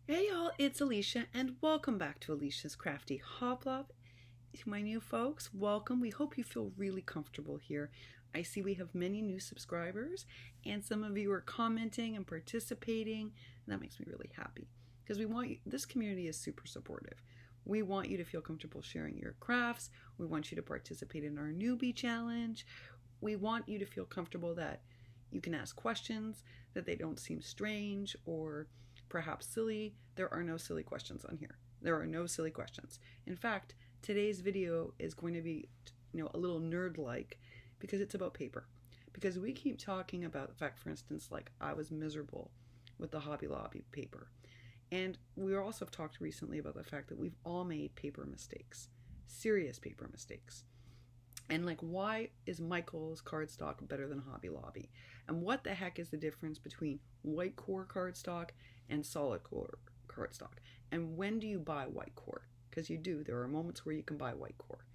Hey y'all, it's Elisha and welcome back to Elisha's Crafty Hoplop. To my new folks, welcome. We hope you feel really comfortable here. I see we have many new subscribers and some of you are commenting and participating. And that makes me really happy because we want you, this community is super supportive. We want you to feel comfortable sharing your crafts. We want you to participate in our newbie challenge. We want you to feel comfortable that you can ask questions, that they don't seem strange or perhaps silly. There are no silly questions on here. There are no silly questions. In fact, today's video is going to be, a little nerd-like because it's about paper. Because we keep talking about the fact, for instance, like I was miserable with the Hobby Lobby paper. And we also have talked recently about the fact that we've all made paper mistakes, serious paper mistakes. And like, why is Michael's cardstock better than Hobby Lobby? And what the heck is the difference between white core cardstock and solid core cardstock? And when do you buy white core? Because you do. There are moments where you can buy white core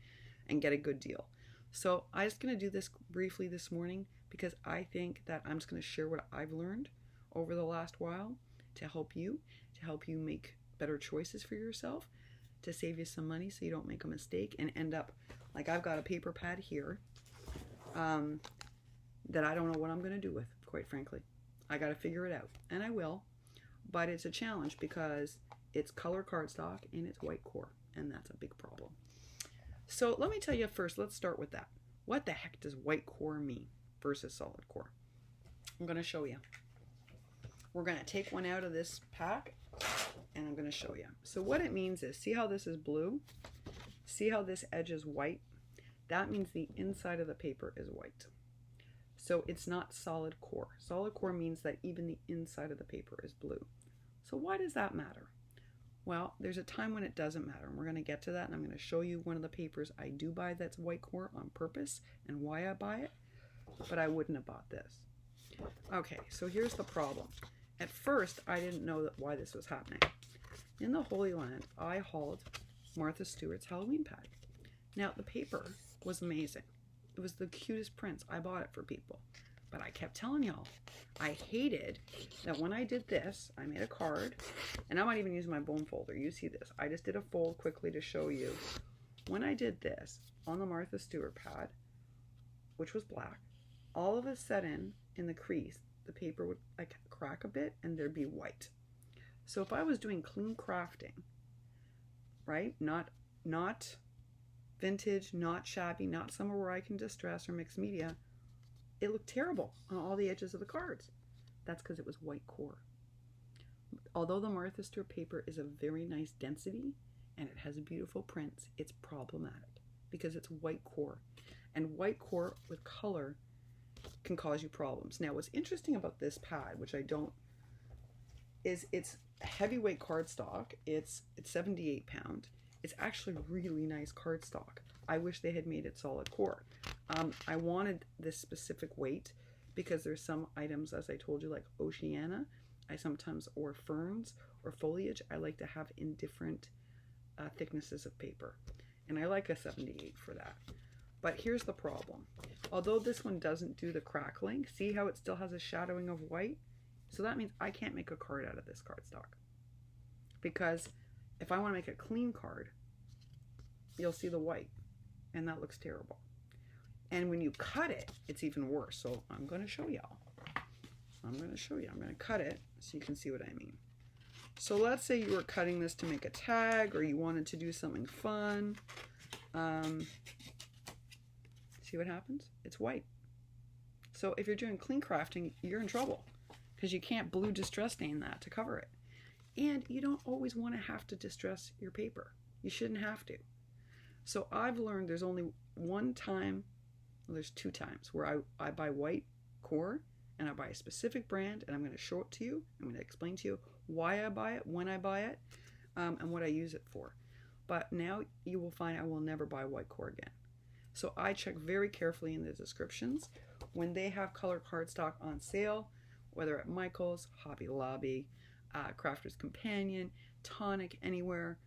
and get a good deal. So I'm just going to do this briefly this morning because I think that I'm just going to share what I've learned over the last while to help you make better choices for yourself, to save you some money so you don't make a mistake and end up like I've got a paper pad here that I don't know what I'm going to do with, quite frankly. I got to figure it out, and I will, but it's a challenge because it's color cardstock and it's white core, and that's a big problem. So let me tell you first, let's start with that. What the heck does white core mean versus solid core? I'm going to show you. We're going to take one out of this pack, and I'm going to show you. So what it means is, see how this is blue? See how this edge is white? That means the inside of the paper is white. So it's not solid core. Solid core means that even the inside of the paper is blue. So why does that matter? Well, there's a time when it doesn't matter, and we're going to get to that, and I'm going to show you one of the papers I do buy that's white core on purpose and why I buy it, but I wouldn't have bought this. Okay, so here's the problem. At first, I didn't know why this was happening. In the Holy Land, I hauled Martha Stewart's Halloween pad. Now, the paper was amazing. It was the cutest prints. I bought it for people. But I kept telling y'all, I hated that when I did this, I made a card, and I might even use my bone folder. You see this. I just did a fold quickly to show you. When I did this on the Martha Stewart pad, which was black, all of a sudden in the crease, the paper would like crack a bit and there'd be white. So if I was doing clean crafting, right, not vintage, not shabby, not somewhere where I can distress or mix media, it looked terrible on all the edges of the cards. That's because it was white core. Although the Martha Stewart paper is a very nice density and it has beautiful prints, it's problematic because it's white core. And white core with color can cause you problems. Now, what's interesting about this pad, which I don't, is it's heavyweight cardstock. It's 78 pound. It's actually really nice cardstock. I wish they had made it solid core. I wanted this specific weight because there's some items, as I told you, like Oceana, or ferns or foliage, I like to have in different thicknesses of paper. And I like a 78 for that. But here's the problem. Although this one doesn't do the crackling, see how it still has a shadowing of white? So that means I can't make a card out of this cardstock. Because if I want to make a clean card, you'll see the white, and that looks terrible. And when you cut it, it's even worse. So I'm going to show y'all. I'm going to cut it so you can see what I mean. So let's say you were cutting this to make a tag, or you wanted to do something fun. See what happens? It's white. So if you're doing clean crafting, you're in trouble because you can't blue distress stain that to cover it. And you don't always want to have to distress your paper. You shouldn't have to. So I've learned there's only one time, well, there's two times where I buy white core and I buy a specific brand, and I'm going to show it to you. I'm going to explain to you why I buy it, when I buy it, and what I use it for. But now you will find I will never buy white core again. So I check very carefully in the descriptions when they have color cardstock on sale, whether at Michael's, Hobby Lobby, Crafter's Companion, Tonic, anywhere,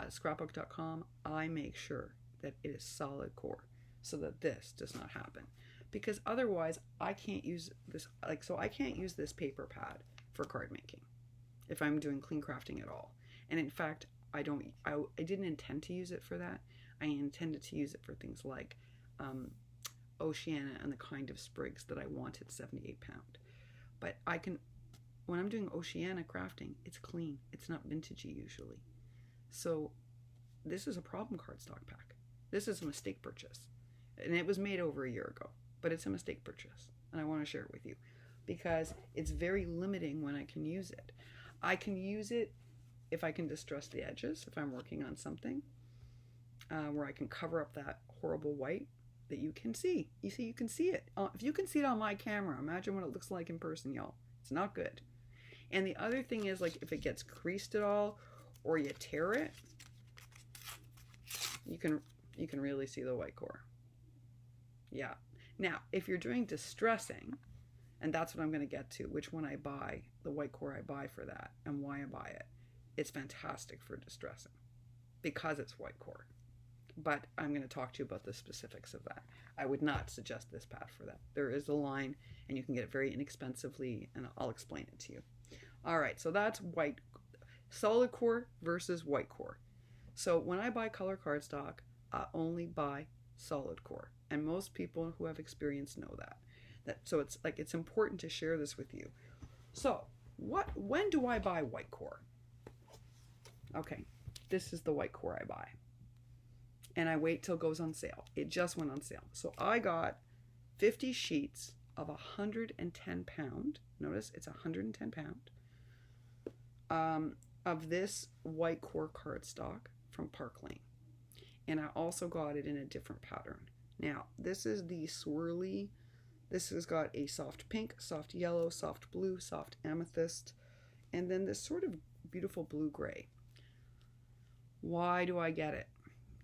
scrapbook.com, I make sure that it is solid core so that this does not happen. Because otherwise I can't use this, I can't use this paper pad for card making. if I'm doing clean crafting at all. And in fact, I didn't intend to use it for that. I intended to use it for things like Oceana and the kind of sprigs that I wanted 78 pound. But when I'm doing Oceana crafting, it's clean. It's not vintagey usually. So this is a problem cardstock pack. This is a mistake purchase. And it was made over a year ago, but it's a mistake purchase. And I want to share it with you because it's very limiting when I can use it. I can use it if I can distress the edges, if I'm working on something where I can cover up that horrible white that you can see. You see, you can see it. If you can see it on my camera, imagine what it looks like in person, y'all. It's not good. And the other thing is, like, if it gets creased at all or you tear it, you can really see the white core. Yeah. Now, if you're doing distressing, and that's what I'm going to get to, which one I buy, the white core I buy for that, and why I buy it. It's fantastic for distressing because it's white core. But I'm going to talk to you about the specifics of that. I would not suggest this pad for that. There is a line, and you can get it very inexpensively, and I'll explain it to you. All right, so that's white, solid core versus white core. So when I buy color cardstock, I only buy solid core, and most people who have experience know that. So it's important to share this with you. So when do I buy white core? Okay, this is the white core I buy. And I wait till it goes on sale. It just went on sale. So I got 50 sheets of 110 pound. Notice it's 110 pound of this white core cardstock from Park Lane. And I also got it in a different pattern. Now, this is the swirly. This has got a soft pink, soft yellow, soft blue, soft amethyst, and then this sort of beautiful blue-gray. Why do I get it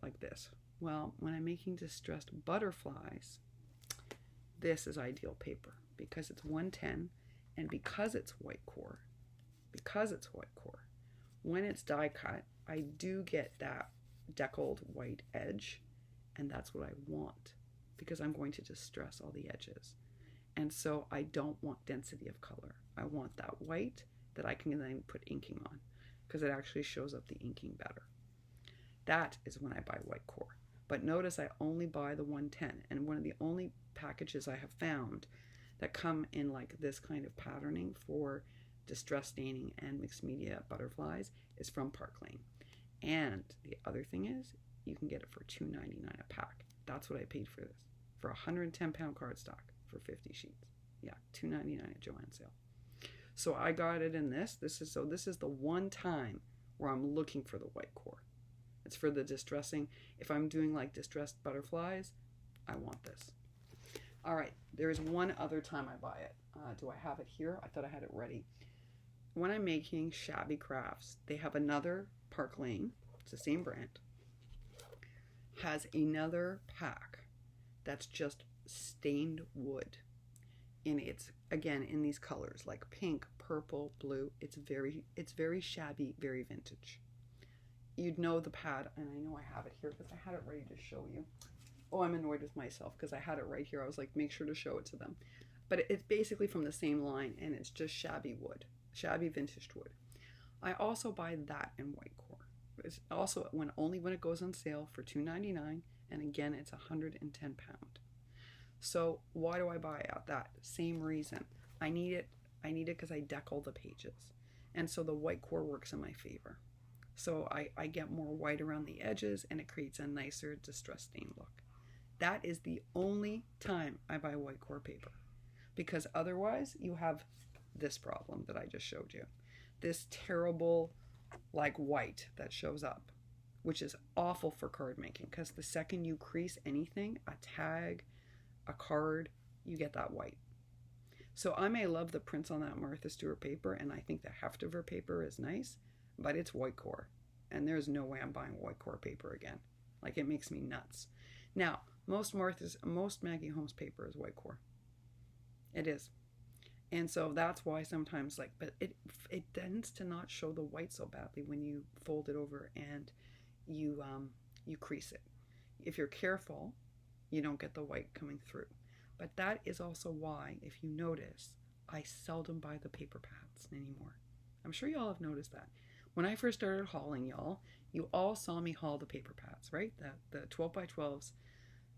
like this? Well, when I'm making distressed butterflies, this is ideal paper because it's 110 and because it's white core, when it's die cut, I do get that deckled white edge, and that's what I want because I'm going to distress all the edges. And so I don't want density of color. I want that white that I can then put inking on because it actually shows up the inking better. That is when I buy white core. But notice I only buy the 110, and one of the only packages I have found that come in like this kind of patterning for distress staining and mixed media butterflies is from Park Lane. And the other thing is you can get it for $2.99 a pack. That's what I paid for this, for 110 pound cardstock for 50 sheets. Yeah, $2.99 at Joann's sale. So I got it in this. This is the one time where I'm looking for the white core. It's for the distressing. If I'm doing like distressed butterflies, I want this. All right, there is one other time I buy it. Do I have it here? I thought I had it ready. When I'm making shabby crafts, they have another Park Lane. It's the same brand. Has another pack that's just stained wood. And it's, again, in these colors like pink, purple, blue. It's very shabby, very vintage. You'd know the pad, and I know I have it here because I had it ready to show you. Oh, I'm annoyed with myself because I had it right here. I was like, make sure to show it to them. But it's basically from the same line, and it's just shabby wood, shabby vintage wood. I also buy that in white core. It's also only when it goes on sale for $2.99, and again, it's 110 pound. So why do I buy out that? Same reason. I need it because I deck all the pages, and so the white core works in my favor. So I get more white around the edges, and it creates a nicer distress stain look. That is the only time I buy white core paper, because otherwise you have this problem that I just showed you. This terrible like white that shows up, which is awful for card making, because the second you crease anything, a tag, a card, you get that white. So I may love the prints on that Martha Stewart paper, and I think the Heftiver paper is nice, but it's white core, and there's no way I'm buying white core paper again. Like, it makes me nuts. Now, most Maggie Holmes paper is white core. It is. And so that's why sometimes, like, but it tends to not show the white so badly when you fold it over and you crease it. If you're careful, you don't get the white coming through. But that is also why, if you notice, I seldom buy the paper pads anymore. I'm sure y'all have noticed that. When I first started hauling, y'all, you all saw me haul the paper pads, right? The 12 by 12s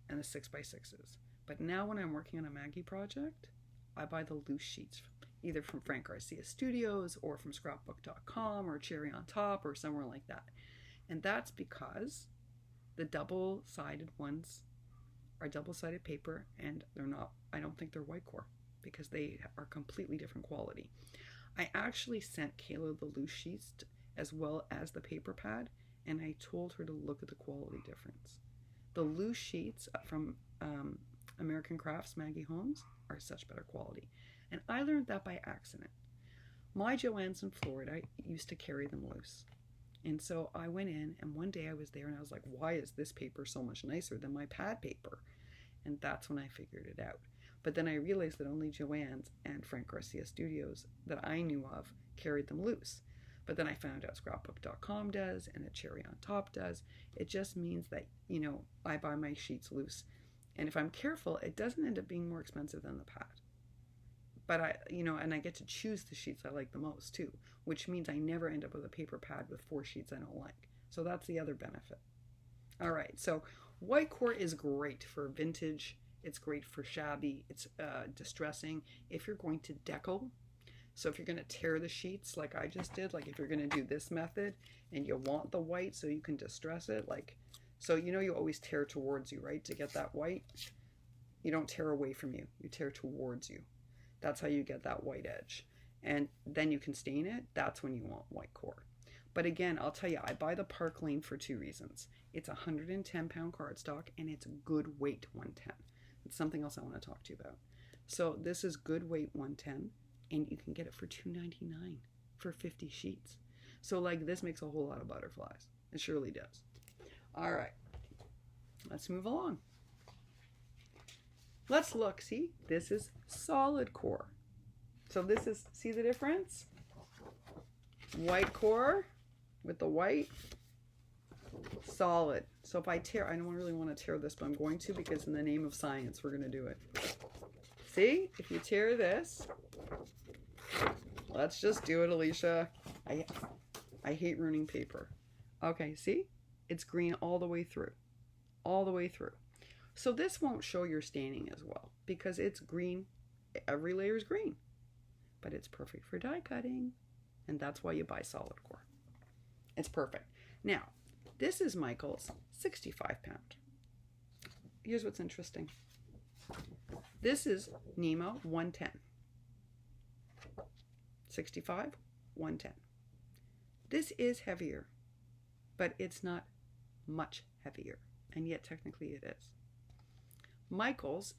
and the 6 by 6s. But now when I'm working on a Maggie project, I buy the loose sheets, either from Frank Garcia Studios or from scrapbook.com or Cherry on Top or somewhere like that. And that's because the double-sided ones are double-sided paper, and they're not, I don't think they're white core, because they are completely different quality. I actually sent Kayla the loose sheets as well as the paper pad, and I told her to look at the quality difference. The loose sheets from American Crafts Maggie Holmes are such better quality, and I learned that by accident. My Joann's in Florida used to carry them loose, and so I went in, and one day I was there and I was like, why is this paper so much nicer than my pad paper? And that's when I figured it out. But then I realized that only Joann's and Frank Garcia Studios that I knew of carried them loose. But then I found out scrapbook.com does, and that Cherry on Top does. It just means that, I buy my sheets loose. And if I'm careful, it doesn't end up being more expensive than the pad. But and I get to choose the sheets I like the most too, which means I never end up with a paper pad with 4 sheets I don't like. So that's the other benefit. All right, so white core is great for vintage. It's great for shabby. It's distressing. If you're going to deckle, so if you're going to tear the sheets like I just did, like if you're going to do this method and you want the white so you can distress it, so you always tear towards you, right? To get that white, you don't tear away from you. You tear towards you. That's how you get that white edge. And then you can stain it. That's when you want white core. But again, I'll tell you, I buy the Park Lane for 2 reasons. It's 110-pound cardstock, and it's good weight 110. It's something else I want to talk to you about. So this is good weight 110, and you can get it for $2.99 for 50 sheets. So this makes a whole lot of butterflies. It surely does. All right, let's move along. Let's look. See, this is solid core. So this is, see the difference? White core with the white, solid. So if I tear, I don't really want to tear this, but I'm going to, because in the name of science, we're going to do it. See, if you tear this, let's just do it, Elisha. I hate ruining paper. Okay, see? It's green all the way through. All the way through. So this won't show your staining as well, because it's green. Every layer is green. But it's perfect for die cutting. And that's why you buy solid core. It's perfect. Now, this is Michael's 65-pound. Here's what's interesting. This is Nemo 110. 65, 110. This is heavier, but it's not much heavier, and yet technically it is. Michael's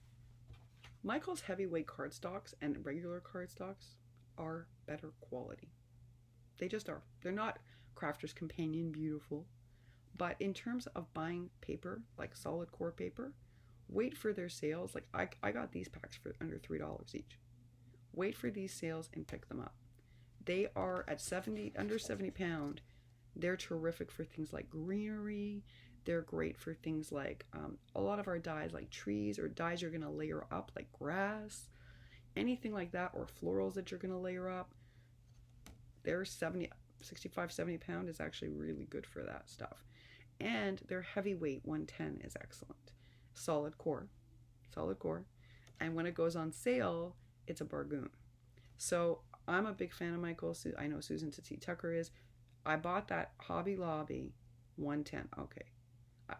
heavyweight cardstocks and regular cardstocks are better quality. They just are. They're not Crafter's Companion beautiful, but in terms of buying paper, like solid core paper, wait for their sales. I got these packs for under $3 each. Wait for these sales and pick them up. They are at under 70 pound. They're terrific for things like greenery. They're great for things like a lot of our dyes, like trees, or dyes you're going to layer up, like grass, anything like that, or florals that you're going to layer up. Their 65, 70 pound is actually really good for that stuff. And their heavyweight 110 is excellent. Solid core. And when it goes on sale, it's a bargain. So I'm a big fan of Michael's. I know Susan Titsy Tucker is. I bought that Hobby Lobby 110. Okay.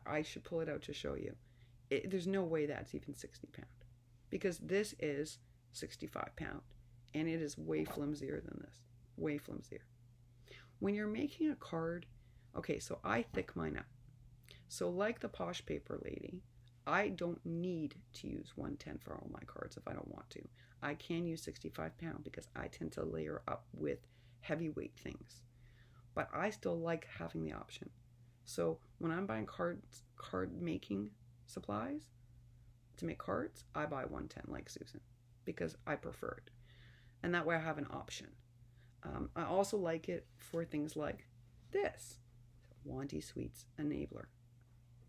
I should pull it out to show you. There's no way that's even 60 pound. Because this is 65 pound. And it is way flimsier than this. Way flimsier. When you're making a card, okay, so I thick mine up. So like the Posh Paper lady, I don't need to use 110 for all my cards if I don't want to. I can use 65 pound because I tend to layer up with heavyweight things. But I still like having the option. So when I'm buying card making supplies to make cards, I buy 110 like Susan because I prefer it. And that way I have an option. I also like it for things like this. Wandy Sweets Enabler.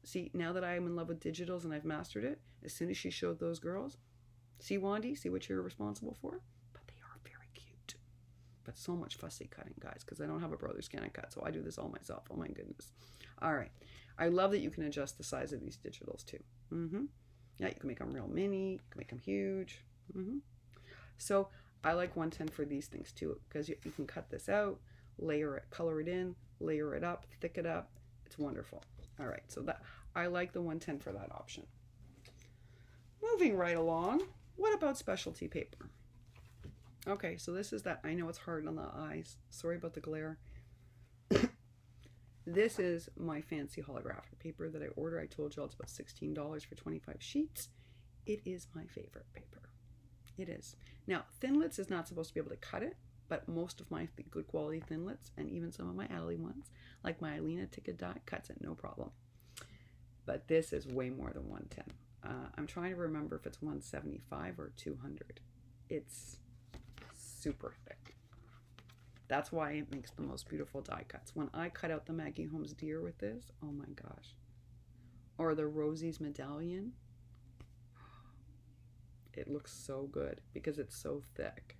See, now that I am in love with digitals and I've mastered it, as soon as she showed those girls, see Wandy, see what you're responsible for? But they are very cute. but so much fussy cutting, guys, because I don't have a brother ScanNCut, so I do this all myself. Oh my goodness. All right. I love that you can adjust the size of these digitals too. Yeah, you can make them real mini, you can make them huge. So I like 110 for these things too, because you can cut this out, layer it, color it in, layer it up, thick it up. It's wonderful. All right, so that I like the 110 for that option. Moving right along, what about specialty paper? Okay, so this is that, I know it's hard on the eyes. Sorry about the glare. This is my fancy holographic paper that I order. I told you it's about $16 for 25 sheets. It is my favorite paper. It is. Now, Thinlits is not supposed to be able to cut it, but most of my good quality Thinlits, and even some of my Ally ones, like my Alina Ticket die, cuts it no problem. But this is way more than 110. I'm trying to remember if it's 175 or 200. It's super thick. That's why it makes the most beautiful die cuts. When I cut out the Maggie Holmes deer with this, oh my gosh. Or the Rosie's medallion. It looks so good because it's so thick.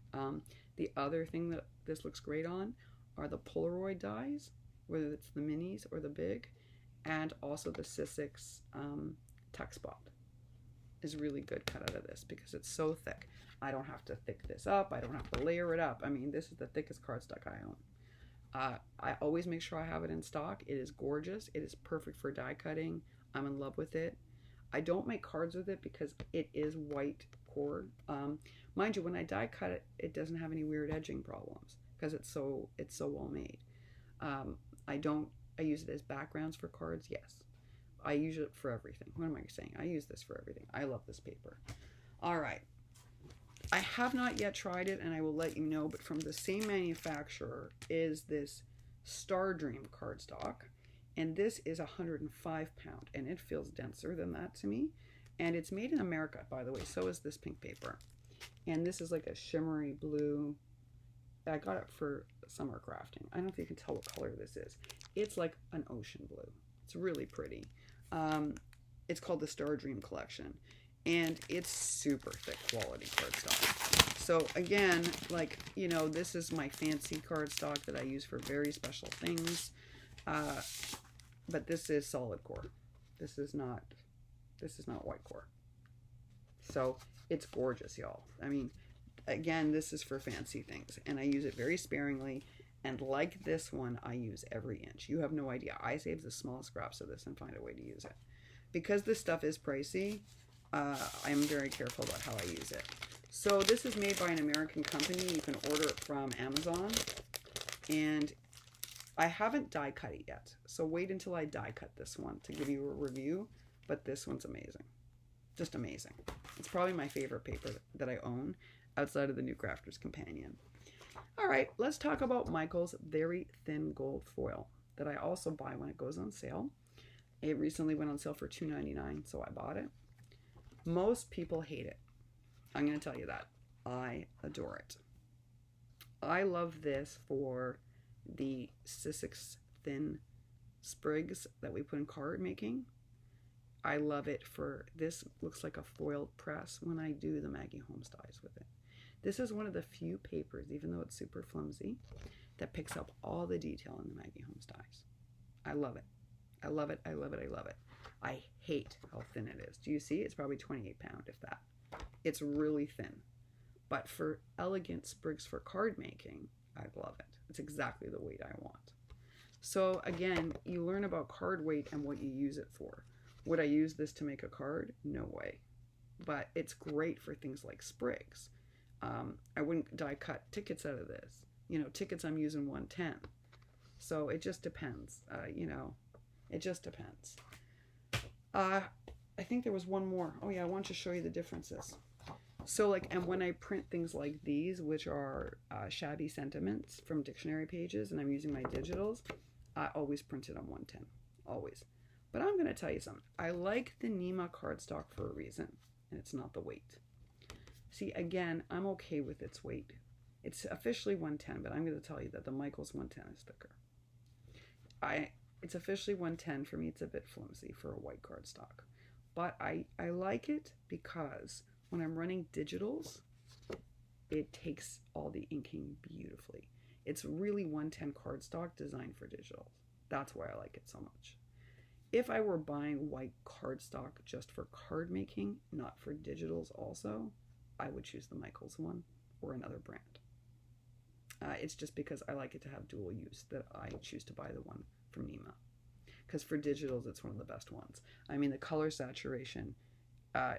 The other thing that this looks great on are the Polaroid dies, whether it's the minis or the big, and also the Sissix tuck spot is really good cut out of this because it's so thick. I don't have to thick this up. I don't have to layer it up. I mean, this is the thickest cardstock I own. I always make sure I have it in stock. It is gorgeous. It is perfect for die cutting. I'm in love with it. I don't make cards with it because it is white cord. Mind you, when I die cut it, it doesn't have any weird edging problems because it's so well made. I use it as backgrounds for cards, yes. I use it for everything. What am I saying? I use this for everything. I love this paper. All right. I have not yet tried it, and I will let you know, but from the same manufacturer is this Star Dream cardstock, and this is 105 pound, and it feels denser than that to me, and it's made in America, by the way. So is this pink paper, and this is like a shimmery blue. I got it for summer crafting. I don't know if you can tell what color this is. It's like an ocean blue. It's really pretty. It's called the Star Dream Collection, and it's super thick quality cardstock. So again, like, you know, this is my fancy cardstock that I use for very special things. But this is solid core. This is not white core. So it's gorgeous, y'all. I mean, again, this is for fancy things, and I use it very sparingly. And like this one, I use every inch. You have no idea. I save the smallest scraps of this and find a way to use it. Because this stuff is pricey, I'm very careful about how I use it. So this is made by an American company. You can order it from Amazon. And I haven't die cut it yet. So wait until I die cut this one to give you a review. But this one's amazing. Just amazing. It's probably my favorite paper that I own outside of the New Crafters Companion. All right, let's talk about Michael's very thin gold foil that I also buy when it goes on sale. It recently went on sale for $2.99, so I bought it. Most people hate it. I'm going to tell you that. I adore it. I love this for the Sissix thin sprigs that we put in card making. I love it for, this looks like a foiled press when I do the Maggie Holmes dies with it. This is one of the few papers, even though it's super flimsy, that picks up all the detail in the Maggie Holmes dies. I love it. I love it. I love it. I love it. I hate how thin it is. Do you see? It's probably 28 pound, if that. It's really thin. But for elegant sprigs for card making, I love it. It's exactly the weight I want. So again, you learn about card weight and what you use it for. Would I use this to make a card? No way. But it's great for things like sprigs. I wouldn't die cut tickets out of this. You know, tickets I'm using 110. So it just depends. You know, it just depends. I think there was one more. Oh yeah, I want to show you the differences. So like, and when I print things like these, which are shabby sentiments from dictionary pages, and I'm using my digitals, I always print it on 110. Always. But I'm going to tell you something. I like the Nema cardstock for a reason, and it's not the weight. See, again, I'm okay with its weight. It's officially 110, but I'm going to tell you that the Michaels 110 is thicker. It's officially 110. For me, it's a bit flimsy for a white cardstock. But I like it because when I'm running digitals, it takes all the inking beautifully. It's really 110 cardstock designed for digital. That's why I like it so much. If I were buying white cardstock just for card making, not for digitals also, I would choose the Michaels one or another brand. It's just because I like it to have dual use that I choose to buy the one from Nima. Because for digitals, it's one of the best ones. I mean, the color saturation,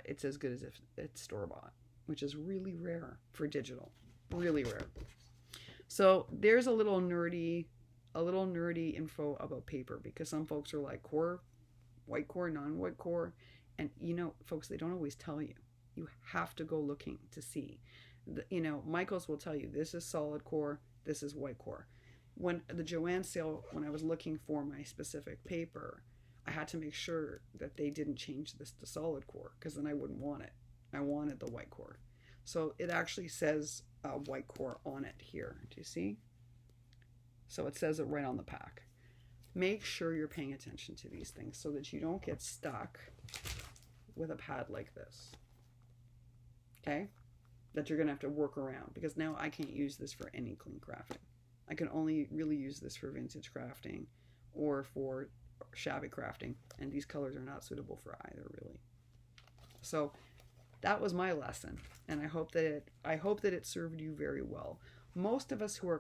it's as good as if it's store-bought, which is really rare for digital. Really rare. So there's a little nerdy info about paper, because some folks are like, core, white core, non-white core. And, folks, they don't always tell you. You have to go looking to see. Michaels will tell you, this is solid core, this is white core. When the Joanne sale, when I was looking for my specific paper, I had to make sure that they didn't change this to solid core, because then I wouldn't want it. I wanted the white core. So it actually says white core on it here. Do you see? So it says it right on the pack. Make sure you're paying attention to these things so that you don't get stuck with a pad like this. Okay? That you're going to have to work around, because now I can't use this for any clean crafting. I can only really use this for vintage crafting or for shabby crafting, and these colors are not suitable for either, really. So that was my lesson, and I hope that it served you very well. Most of us who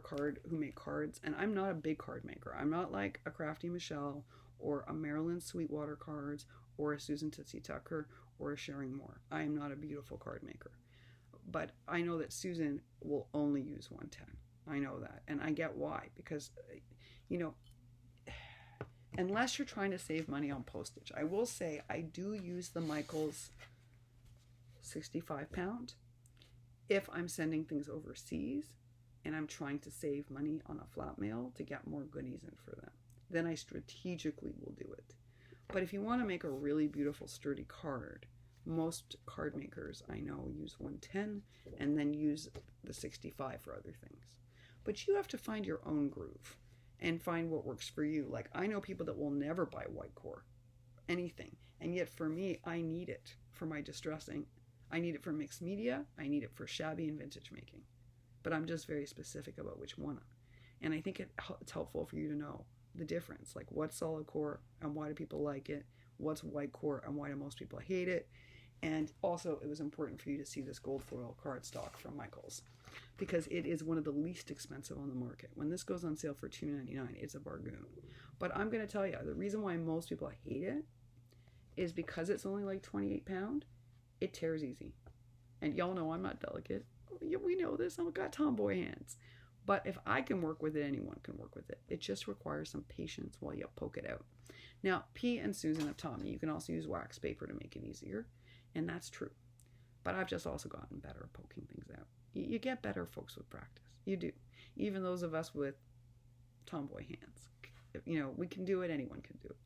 make cards, and I'm not a big card maker. I'm not like a Crafty Michelle or a Marilyn Sweetwater Cards or a Susan Tootsie Tucker or a Sharing Moore. I am not a beautiful card maker. But I know that Susan will only use 110. I know that. And I get why. Because, unless you're trying to save money on postage, I will say I do use the Michaels 65 pound if I'm sending things overseas and I'm trying to save money on a flat mail to get more goodies in for them. Then I strategically will do it. But if you want to make a really beautiful, sturdy card, most card makers I know use 110 and then use the 65 for other things. But you have to find your own groove and find what works for you. Like, I know people that will never buy white core, anything. And yet for me, I need it for my distressing. I need it for mixed media. I need it for shabby and vintage making. But I'm just very specific about which one. And I think it's helpful for you to know the difference. Like, what's solid core and why do people like it? What's white core and why do most people hate it? And also, it was important for you to see this gold foil cardstock from Michaels, because it is one of the least expensive on the market. When this goes on sale for $2.99, it's a bargain. But I'm going to tell you, the reason why most people hate it is because it's only like 28 pound. It tears easy. And y'all know I'm not delicate. We know this. I've got tomboy hands. But if I can work with it, anyone can work with it. It just requires some patience while you poke it out. Now, P and Susan have taught me you can also use wax paper to make it easier. And that's true. But I've just also gotten better at poking things out. You get better, folks, with practice. You do. Even those of us with tomboy hands. We can do it. Anyone can do it.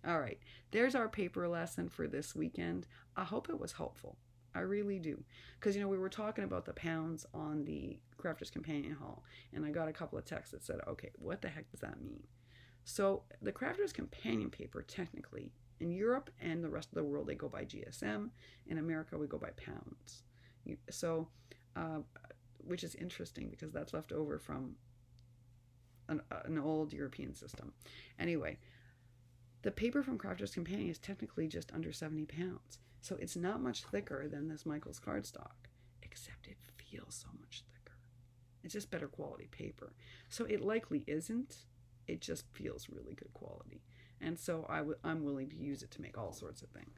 All right. There's our paper lesson for this weekend. I hope it was helpful. I really do. Because, we were talking about the pounds on the Crafter's Companion haul. And I got a couple of texts that said, okay, what the heck does that mean? So the Crafter's Companion paper, technically, in Europe and the rest of the world, they go by GSM. In America, we go by pounds. So, which is interesting because that's left over from an old European system. Anyway, the paper from Crafter's Companion is technically just under 70 pounds. So it's not much thicker than this Michaels cardstock, except it feels so much thicker. It's just better quality paper. So it likely isn't. It just feels really good quality. And so I'm willing to use it to make all sorts of things.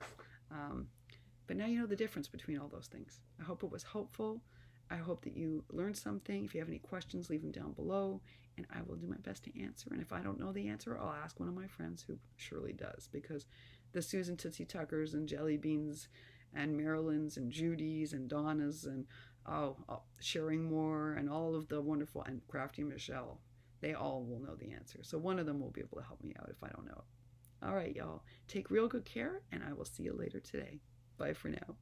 But now you know the difference between all those things. I hope it was helpful. I hope that you learned something. If you have any questions, leave them down below, and I will do my best to answer. And if I don't know the answer, I'll ask one of my friends who surely does, because the Susan Tootsie Tuckers and Jelly Beans and Marilyns and Judys and Donnas and Sharing Moore and all of the wonderful, and Crafty Michelle, they all will know the answer. So one of them will be able to help me out if I don't know it. All right, y'all. Take real good care, and I will see you later today. Bye for now.